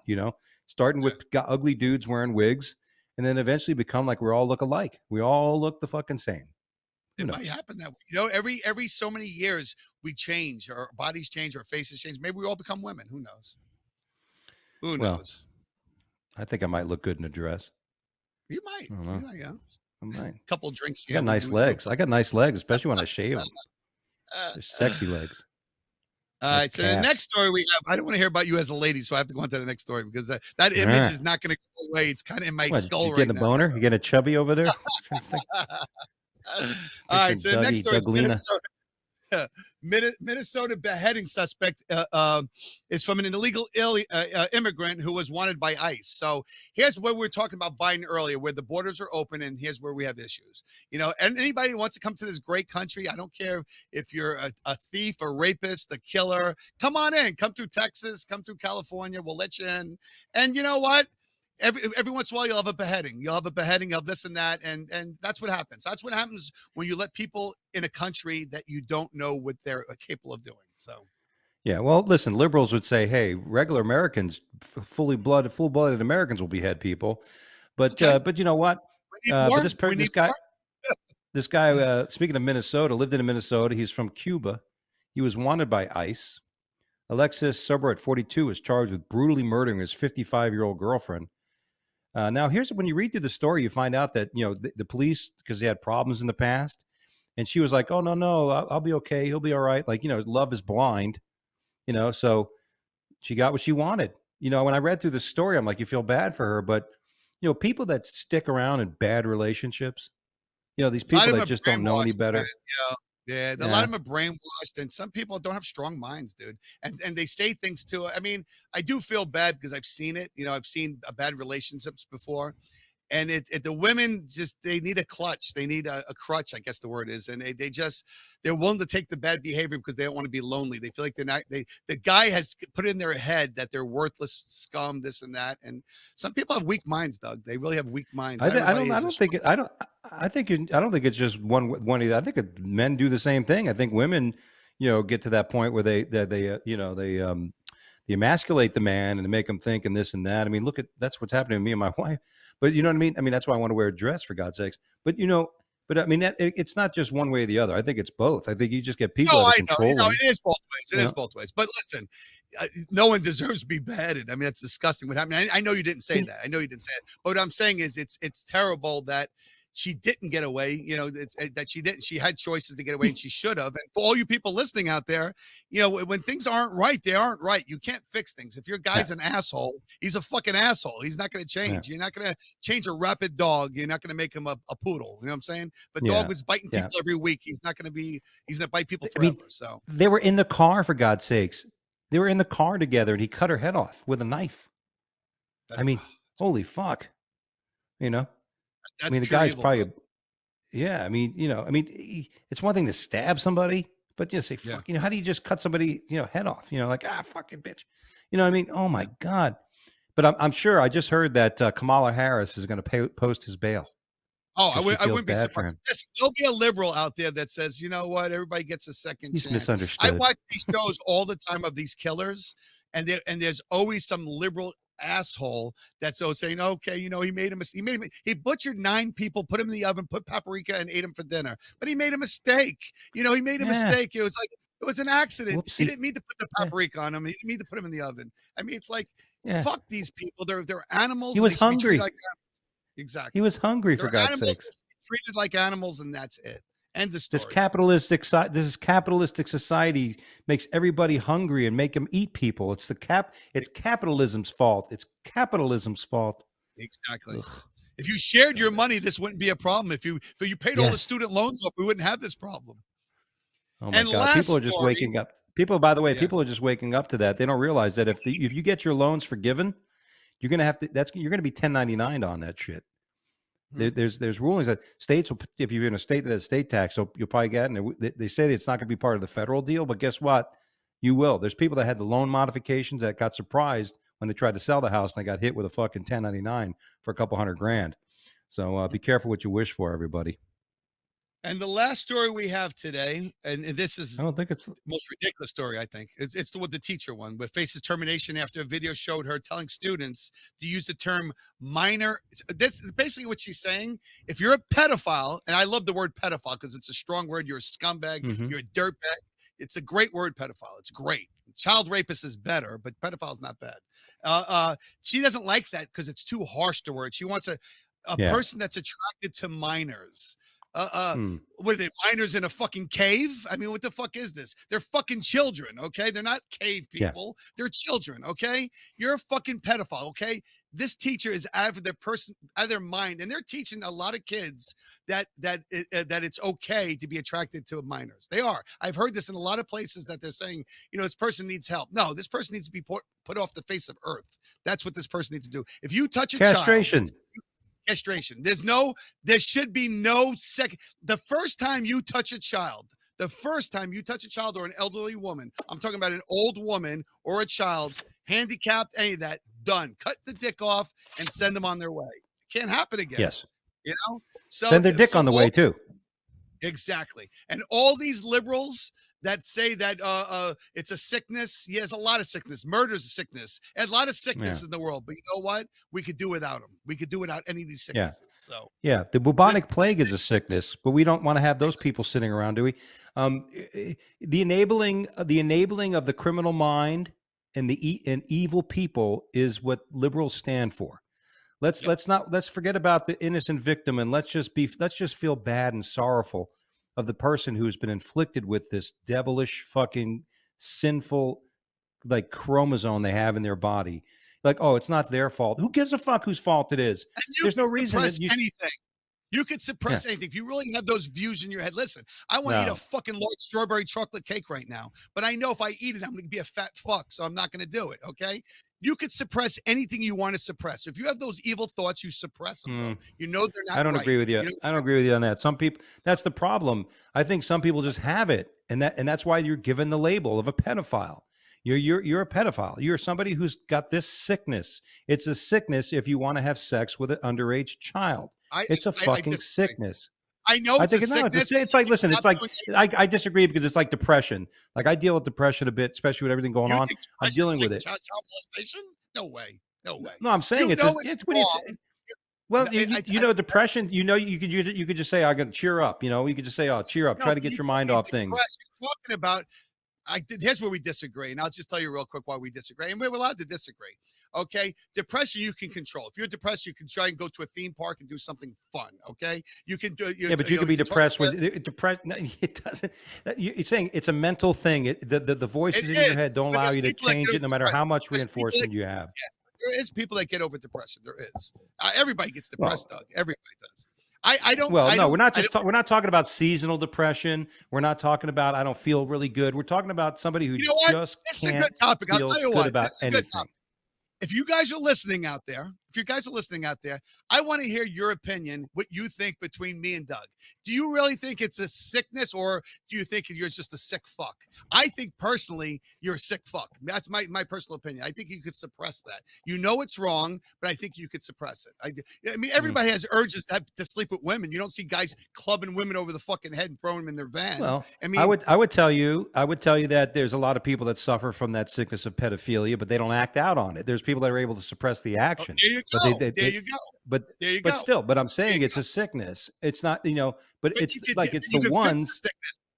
starting with ugly dudes wearing wigs and then eventually become like we all look alike. We all look the fucking same. It might happen that way. Every so many years we change, our bodies change, our faces change. Maybe we all become women. Who knows? Who knows? I think I might look good in a dress. You might. I don't know. Yeah. I might. Couple drinks. I got nice legs. I got nice legs, especially when I shave them. They're sexy legs. All right. So the next story we have, I don't want to hear about you as a lady, so I have to go on to the next story because that image is not going to go away. It's kind of in my skull right now. You getting a boner? You getting a chubby over there? All right. So the next story is Minnesota beheading suspect is from an illegal immigrant who was wanted by ICE. So here's where we were talking about Biden earlier, where the borders are open, and here's where we have issues. And anybody who wants to come to this great country, I don't care if you're a thief, a rapist, a killer, come on in. Come through Texas, come through California. We'll let you in. And you know what? Every once in a while, you'll have a beheading. You'll have a beheading of this and that, and that's what happens. That's what happens when you let people in a country that you don't know what they're capable of doing. So, Yeah, well, listen, liberals would say, "Hey, regular Americans, full-blooded Americans will behead people," Okay, but you know what? we need But more. We need more. this guy, speaking of Minnesota, lived in Minnesota. He's from Cuba. He was wanted by ICE. Alexis Sober, at 42, was charged with brutally murdering his 55-year-old girlfriend. Now, here's when you read through the story, you find out that the police, because they had problems in the past, and she was like, "Oh, no, no, I'll be okay. He'll be all right." Like, love is blind. So she got what she wanted. When I read through the story, I'm like, you feel bad for her, but people that stick around in bad relationships, these A lot people of that them are just don't know any brainwashed, man. better. Yeah, a lot Yeah. of them are brainwashed, and some people don't have strong minds, dude. And they say things too. I mean, I do feel bad because I've seen it. I've seen bad relationships before, and the women just they need a clutch, they need a crutch, I guess the word is, and they're willing to take the bad behavior because they don't want to be lonely. They feel like they're not. The guy has put in their head that they're worthless scum, this and that, and some people have weak minds, Doug. They really have weak minds. Not everybody I is a don't think strong. it, I don't think it's just one either. I think men do the same thing. I think women, get to that point where they emasculate the man and they make him think and this and that. I mean, that's what's happening to me and my wife. But you know what I mean? I mean, that's why I want to wear a dress, for God's sakes. But I mean, it's not just one way or the other. I think it's both. I think you just get people No, that are I know. controlling. It is both ways. It You is know, both ways. But listen, no one deserves to be beheaded. I mean, that's disgusting what happened. I know you didn't say Can- that. I know you didn't say it. But what I'm saying is, it's terrible that she didn't get away. That she didn't. She had choices to get away, and she should have. And for all you people listening out there, when things aren't right, they aren't right. You can't fix things. If your yeah, guy's an asshole, he's a fucking asshole. He's not going to yeah, change. You're not going to change a rabid dog. You're not going to make him a poodle. You know what I'm saying? But dog yeah, was biting yeah. people every week. He's not going to be. He's going to bite people I mean, forever. So. they were in the car, for God's sakes. They were in the car together, and he cut her head off with a knife. I That's mean, holy fuck. You know, I that's mean, the pure guy's evil, probably, brother. yeah. I mean, it's one thing to stab somebody, but just say, Yeah, fuck, how do you just cut somebody, head off? Like, fucking bitch. You know what I mean? Oh my yeah. God. But I'm sure I just heard that Kamala Harris is going to post his bail Oh, because she I feels wouldn't be bad for surprised. him. Listen, there'll be a liberal out there that says, you know what, everybody gets a second He's chance. I misunderstood. watch these shows all the time of these killers, and there's always some liberal asshole that's so saying, okay, he made a mistake. He butchered 9 people, put them in the oven, put paprika, and ate them for dinner. But he made a mistake. He made a Yeah. mistake. It was like it was an accident. He Whoopsie. didn't mean to put the Yeah. paprika on them. He didn't mean to put them in the oven. I mean, it's like Yeah. fuck these people. They're He animals, and they was should be treated hungry. like He exactly. was hungry, They're for God's animals sakes. that should be treated like animals, and that's it. End of This story. capitalistic society makes everybody hungry and make them eat people. It's capitalism's fault. It's capitalism's fault. Exactly. Ugh. If you shared your money, this wouldn't be a problem. If you paid all the Yes. student loans off, we wouldn't have this problem. Oh my And God. People last are just story, waking up. People, by the way, yeah. people are just waking up to that. They don't realize that if you get your loans forgiven, you're gonna have to. You're gonna be 1099 on that shit. Hmm. There's rulings that states will, if you're in a state that has state tax, so you'll probably get, and they say that it's not going to be part of the federal deal, but guess what? You will. There's people that had the loan modifications that got surprised when they tried to sell the house and they got hit with a fucking 1099 for a couple $100,000. So be careful what you wish for, everybody. And the last story we have today, and this is I don't think it's. the most ridiculous story, I think. It's the teacher one, but faces termination after a video showed her telling students to use the term minor. This is basically what she's saying. If you're a pedophile, and I love the word pedophile because it's a strong word, you're a scumbag, Mhm. you're a dirtbag. It's a great word, pedophile. It's great. Child rapist is better, but pedophile is not bad. She doesn't like that because it's too harsh to word. She wants a Yeah. person that's attracted to minors. Uh, uh, Hmm. what are they, minors in a fucking cave? I mean, what the fuck is this? They're fucking children, okay? They're not cave Yeah. people. They're children, okay? You're a fucking pedophile, okay? This teacher is out of their mind, and they're teaching a lot of kids that it's okay to be attracted to minors. They are. I've heard this in a lot of places that they're saying, this person needs help. No, this person needs to be put off the face of earth. That's what this person needs to do. If you touch a child, Castration. castration. There should be no second. The first time you touch a child or an elderly woman, I'm talking about an old woman or a child, handicapped, any of that, done. Cut the dick off and send them on their way. Can't happen again. Yes. So, Send their dick on the way too. exactly. And all these liberals that say that it's a sickness. He has a lot of sickness. Murder's a sickness, and a lot of sickness in the world. But you know what? We could do without them. We could do without any of these sicknesses. So yeah, the bubonic plague is a sickness, but we don't want to have those people sitting around, do we? The enabling of the criminal mind and and evil people is what liberals stand for. Let's forget about the innocent victim, and let's just feel bad and sorrowful of the person who's been inflicted with this devilish fucking sinful like chromosome they have in their body. Like, oh, it's not their fault. Who gives a fuck whose fault it is? and you There's no can reason that suppress anything. You could suppress anything. If you really have those views in your head, listen, I want to eat a fucking large strawberry chocolate cake right now, but I know if I eat it, I'm going to be a fat fuck, so I'm not going to do it, okay? You could suppress anything you want to suppress. If you have those evil thoughts, you suppress them, bro. You know they're not I don't right. agree with you. You know I don't agree with you on that. Some people, that's the problem. I think some people just have it, and that's why you're given the label of a pedophile. You're a pedophile. You're somebody who's got this sickness. It's a sickness if you want to have sex with an underage child. It's a fucking sickness. I know it's a sickness. It's like, listen, it's like, I disagree because it's like depression. Like I deal with depression a bit, especially with everything going on. I'm dealing with it. Child molestation? No way. No way. No, I'm saying it's wrong. Well, you know, depression, you know, you could just say, I got to cheer up. You know, you could just say, oh, cheer up. Try to get your mind off things. You're talking about, here's where we disagree. And I'll just tell you real quick why we disagree. And we're allowed to disagree. Okay. Depression, you can control. If you're depressed, you can try and go to a theme park and do something fun. Okay. You can do, but you can be depressed with depressed. No, it doesn't, you're saying it's a mental thing. The voices in your head don't allow you to change it no matter how much reinforcement you have. Yes, there is people that get over depression. There is. Everybody gets depressed, Doug. Everybody does. I don't. Well, no, we're not talking about seasonal depression. We're not talking about I don't feel really good. We're talking about somebody who just this can't is a good topic. I'll tell you what. About this is a anything. good topic. If you guys are listening out there, I want to hear your opinion, what you think between me and Doug. Do you really think it's a sickness, or do you think you're just a sick fuck? I think personally, you're a sick fuck. That's my personal opinion. I think you could suppress that. You know it's wrong, but I think you could suppress it. I mean, everybody has urges to sleep with women. You don't see guys clubbing women over the fucking head and throwing them in their van. Well, I mean, I would tell you that there's a lot of people that suffer from that sickness of pedophilia, but they don't act out on it. There's people that are able to suppress the action. There you go. There you go. But still, but I'm saying it's a sickness. It's not, you know, but it's like it's the ones.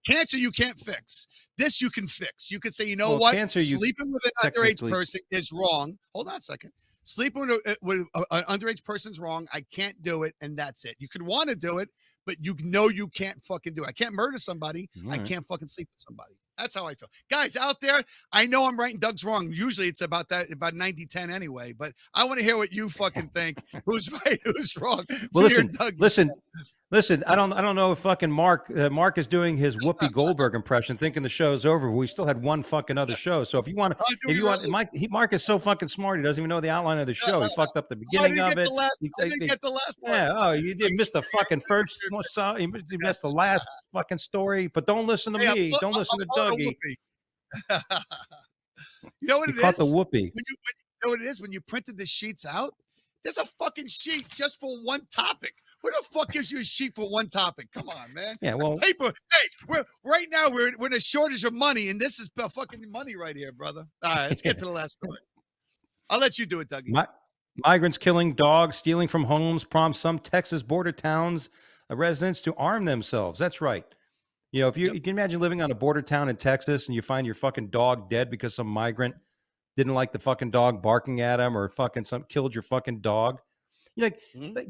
Cancer you can't fix. This you can fix. You can say, you know what? Sleeping with an underage person is wrong. Hold on a second. Sleeping with an underage person's wrong. I can't do it, and that's it. You could want to do it, but you know you can't fucking do it. I can't murder somebody. I can't fucking sleep with somebody. That's how I feel. Guys out there, I know I'm right and Doug's wrong. Usually it's about 90-10 anyway, but I want to hear what you fucking think. Who's right, who's wrong? Well, listen, I don't know if fucking Mark is doing his Whoopi Goldberg impression, thinking the show's over. But we still had one fucking other show. So if you want, Mark is so fucking smart. He doesn't even know the outline of the show. He fucked up the beginning of it. I didn't get the last one. Yeah. Oh, you did miss the fucking first. You missed the last fucking story. But don't listen to me. Don't listen to Dougie. You know what it is? Caught the Whoopi. You know what it is? When you printed the sheets out, there's a fucking sheet just for one topic. Who the fuck gives you a sheet for one topic? Come on, man. Yeah, well, that's paper. Hey, we're in a shortage of money, and this is fucking money right here, brother. All right, let's get to the last story. I'll let you do it, Dougie. Migrants killing dogs, stealing from homes, prompts some Texas border towns residents to arm themselves. That's right. You know, if you can imagine living on a border town in Texas and you find your fucking dog dead because some migrant didn't like the fucking dog barking at him, or fucking killed your fucking dog. You're like,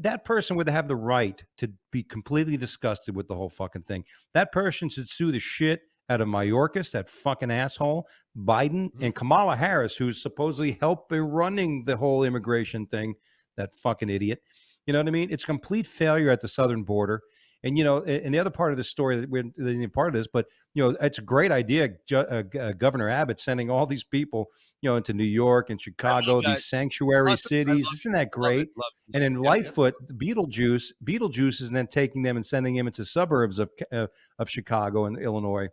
that person would have the right to be completely disgusted with the whole fucking thing. That person should sue the shit out of Mayorkas, that fucking asshole, Biden, and Kamala Harris, who's supposedly helping running the whole immigration thing, that fucking idiot. You know what I mean? It's a complete failure at the southern border. And, you know, and the other part of the story, that we're part of this, but, you know, it's a great idea, Governor Abbott sending all these people, you know, into New York and Chicago, these sanctuary cities. Isn't that great? And then Lightfoot, Beetlejuice is then taking them and sending them into suburbs of Chicago and Illinois,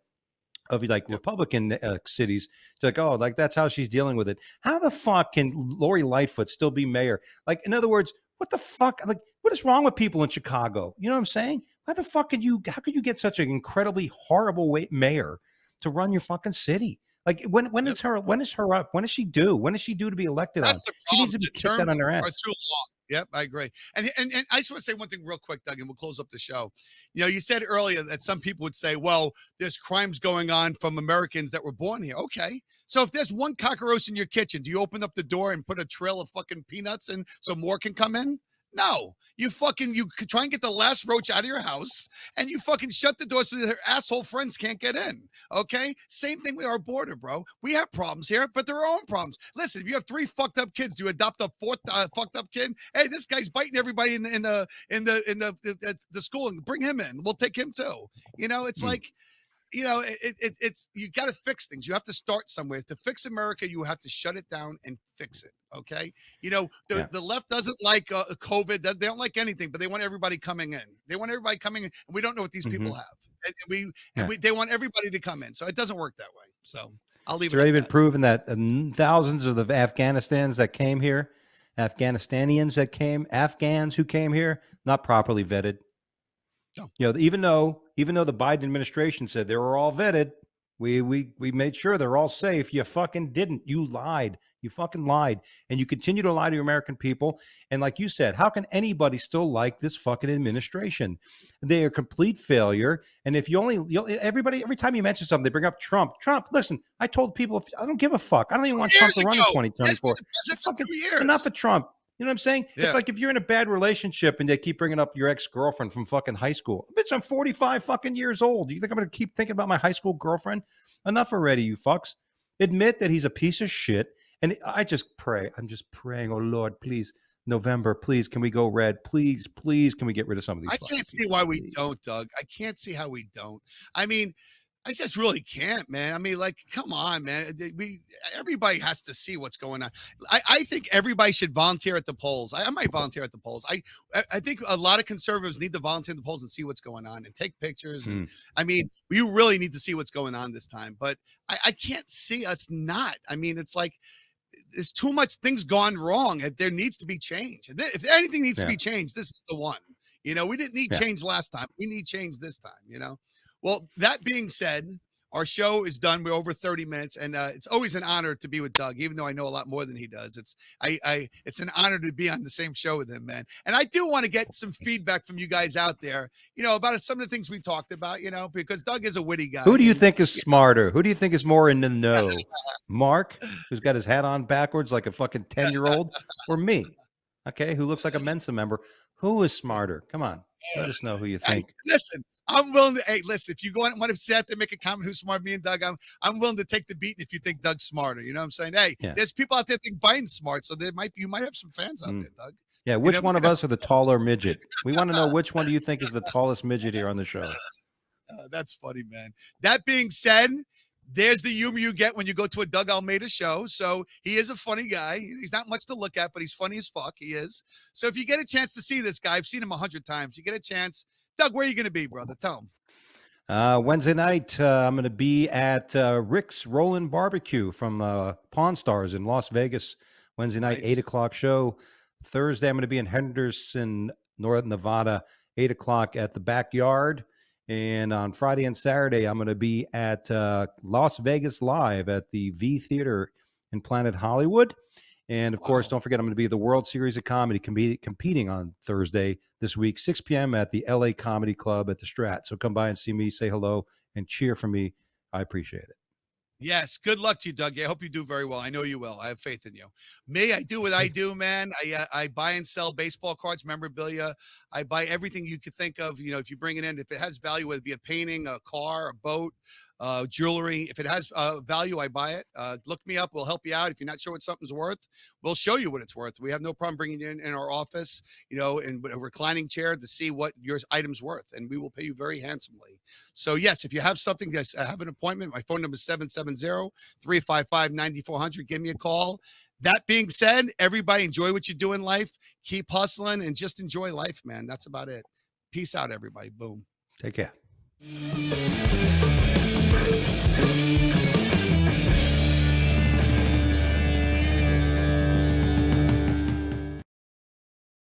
of like Republican cities. It's like, oh, like that's how she's dealing with it. How the fuck can Lori Lightfoot still be mayor? Like, in other words, what the fuck? Like, what is wrong with people in Chicago? You know what I'm saying? How could you get such an incredibly horrible mayor to run your fucking city. Like when is her up? When is she due? When is she due to be elected on? That's the She needs problem. to be The kicked out terms on her are ass. too long. Yep, I agree. And I just want to say one thing real quick, Doug, and we'll close up the show. You know, you said earlier that some people would say, well, there's crimes going on from Americans that were born here. Okay. So if there's one cockroach in your kitchen, do you open up the door and put a trail of fucking peanuts in so more can come in? No. You try and get the last roach out of your house and you fucking shut the door so their asshole friends can't get in. Okay? Same thing with our border, bro. We have problems here, but they're our own problems. Listen, if you have 3 fucked up kids, do you adopt a 4th fucked up kid? Hey, this guy's biting everybody in the school and bring him in. We'll take him too. You know, it's like, you know, it's you got to fix things. You have to start somewhere. To fix America, you have to shut it down and fix it. Okay, you know the left doesn't like COVID. They don't like anything, but they want everybody coming in. They want everybody coming in, and we don't know what these people have. And they want everybody to come in, so it doesn't work that way. So I'll leave It's it. already At been that. proven that thousands of the Afghanistans that came here, Afghanistanians that came, Afghans who came here, not properly vetted. No. You know, even though the Biden administration said they were all vetted, we made sure they're all safe. You fucking didn't. You lied. You fucking lied, and you continue to lie to your American people. And like you said, how can anybody still like this fucking administration? They are a complete failure. And if everybody, every time you mention something, they bring up Trump. Trump, listen, I told people, I don't give a fuck. I don't even want Trump to run in 2024. Enough of Trump. You know what I'm saying? Yeah. It's like if you're in a bad relationship and they keep bringing up your ex-girlfriend from fucking high school. Bitch, I'm 45 fucking years old. You think I'm going to keep thinking about my high school girlfriend? Enough already, you fucks. Admit that he's a piece of shit. And I just pray. I'm just praying, oh, Lord, please, November, please, can we go red? Please, please, can we get rid of some of these? I can't see why we don't, Doug. I can't see how we don't. I mean, I just really can't, man. I mean, like, come on, man. Everybody has to see what's going on. I think everybody should volunteer at the polls. I might volunteer at the polls. I think a lot of conservatives need to volunteer at the polls and see what's going on and take pictures. And I mean, we really need to see what's going on this time. But I can't see us not. I mean, it's like there's too much things gone wrong. There needs to be change. If anything needs to be changed, this is the one. You know, we didn't need change last time. We need change this time, you know? Well, that being said, our show is done. We're over 30 minutes, and it's always an honor to be with Doug, even though I know a lot more than he does. It's an honor to be on the same show with him, man. And I do want to get some feedback from you guys out there, you know, about some of the things we talked about, you know, because Doug is a witty guy. Who do you think is smarter? Who do you think is more in the know? Mark, who's got his hat on backwards like a fucking 10-year-old, or me, okay, who looks like a Mensa member? Who is smarter? Come on. Let us know who you think. Hey, listen, I'm willing to. Hey, listen, if you want to sit there and make a comment who's smart, me and Doug, I'm willing to take the beat if you think Doug's smarter. You know what I'm saying? Hey, there's people out there think Biden's smart, so you might have some fans out there, Doug. Yeah, which one of us are the taller midget? We want to know which one do you think is the tallest midget here on the show? That's funny, man. That being said, there's the humor you get when you go to a Doug Almeida show. So he is a funny guy. He's not much to look at, but he's funny as fuck. He is. So if you get a chance to see this guy, I've seen him 100 times. You get a chance. Doug, where are you going to be, brother? Tell him. Wednesday night, I'm going to be at Rick's Rollin' Barbecue from Pawn Stars in Las Vegas. Wednesday night, 8 o'clock show. Thursday, I'm going to be in Henderson, North Nevada, 8 o'clock at the Backyard. And on Friday and Saturday, I'm going to be at Las Vegas Live at the V Theater in Planet Hollywood. And, of course, don't forget, I'm going to be at the World Series of Comedy competing on Thursday this week, 6 p.m. at the LA Comedy Club at the Strat. So come by and see me, say hello, and cheer for me. I appreciate it. Yes. Good luck to you, Doug. I hope you do very well. I know you will. I have faith in you. Me, I do what I do, man. I buy and sell baseball cards, memorabilia. I buy everything you could think of. You know, if you bring it in, if it has value, whether it be a painting, a car, a boat, jewelry. If it has value, I buy it. Look me up. We'll help you out. If you're not sure what something's worth, we'll show you what it's worth. We have no problem bringing you in our office, you know, in a reclining chair to see what your item's worth, and we will pay you very handsomely. So, yes, if you have something, guys, have an appointment. My phone number is 770-355-9400. Give me a call. That being said, everybody enjoy what you do in life. Keep hustling and just enjoy life, man. That's about it. Peace out, everybody. Boom. Take care.